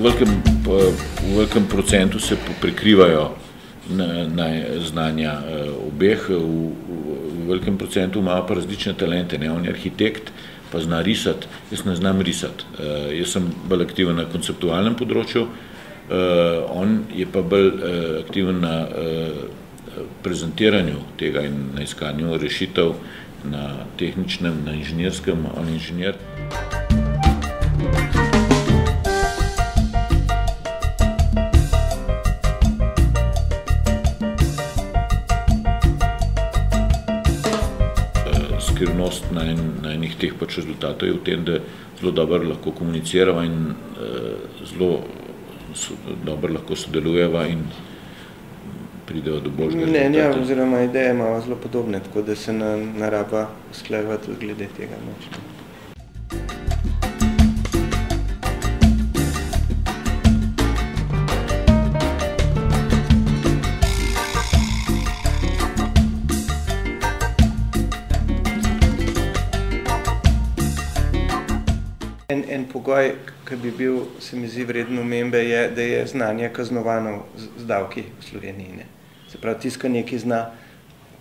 v velikem procentu se prekrivajo znanja obeh, v velikem procentu imajo pa različne talente. On je arhitekt, pa zna risati, jaz ne znam risati. Jaz sem bolj aktiven na konceptualnem področju, on je pa bolj aktiven na prezentiranju tega in na iskanju rešitev na tehničnem, na inženirskem, on je inženir. Skrivnost na enih teh rezultatov je v tem, da zelo dobro lahko komunicirava in zelo dobro lahko sodelujeva in prideva do boljšega rezultata. Mnenja oziroma ideje imamo zelo podobne, tako da se ne raba usklajevati glede tega. En pogoj, ki bi bil, se mi zdi, vreden omembe, je, da je znanje kaznovano z davki v Sloveniji. Se pravi, tisti, ki nekaj zna,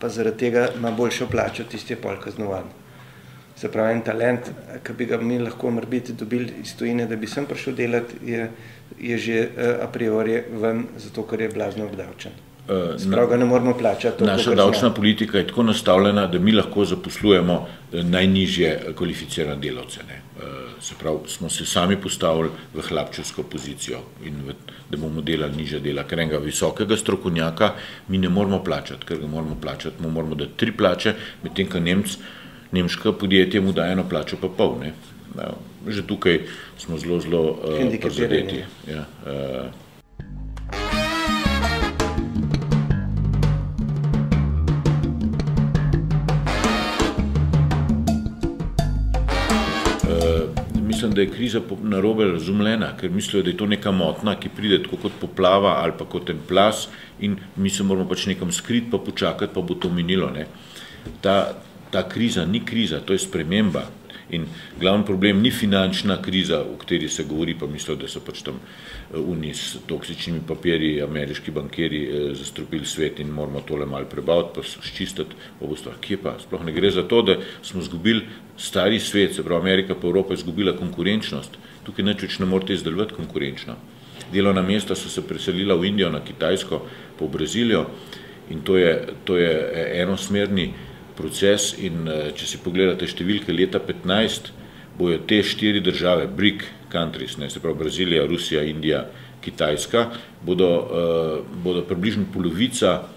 pa zaradi tega ima boljšo plačo, tisti je pol kaznovan. Se pravi, en talent, ki bi ga mi lahko morebiti dobili iz tujine, da bi sem prišel delati, je že a priori ven, zato ker je blazno obdavčen. Se pravi, ga ne moramo plačati. Naša davčna politika je tako nastavljena, da mi lahko zaposlujemo najnižje kvalificirane delavce. Se pravi, smo se sami postavili v hlapčevsko pozicijo in da bomo delali nižja dela, ker enega visokega strokovnjaka mi ne moramo plačati, ker ga moramo plačati, mu moramo dati 3 plače, medtem ko nemška podjetje mu daje eno plačo pa pol. Že tukaj smo zelo prizadeti. Mislim, da je kriza narobe razumljena, ker mislijo, da je to neka motna, ki pride tako kot poplava ali pa kot en plaz in mi se moramo pač nekam skriti, pa počakati, pa bo to minilo. Ta kriza ni kriza, to je sprememba. In glavni problem ni finančna kriza, o kateri se govori, pa mislijo, da so pač tam s toksičnimi papirji ameriški bankiri zastrupili svet in moramo tole malo prebaviti, pa sčistiti. Kje pa? Sploh ne gre za to, da smo izgubili stari svet, se pravi Amerika pa Evropa je izgubila konkurenčnost. Tukaj nič več ne morete izdelovati konkurenčno. Delovna mesta so se preselila v Indijo, na Kitajsko, pa v Brazilijo in to je enosmerni proces in če si pogledate številke leta 2015, bojo te 4 države, BRIC countries, se pravi Brazilija, Rusija, Indija, Kitajska, bodo približno polovica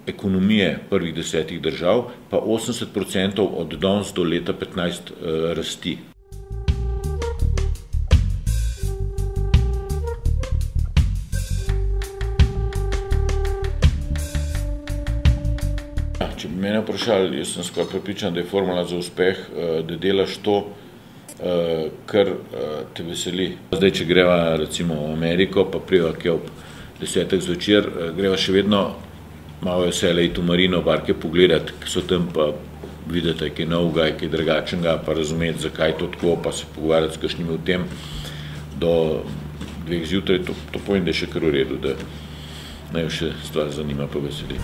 ekonomije prvih 10 držav, pa 80% od danes do leta 2015 rasti. Če bi mene vprašali, jaz sem skoraj prepričan, da je formula za uspeh, da delaš to, kar te veseli. Zdaj, če greva recimo v Ameriko, pa prijeva kje ob 10 zvečer, greva še vedno malo veselje iti v Marino barke pogledati, ki so tam, pa videti, kaj novega, kaj drugačnega, pa razumeti, zakaj to tako, pa se pogovarjati s kakšnimi o tem do 2 zjutraj, to povem, da je še kar v redu, da naj jo še stvar zanima pa veseli.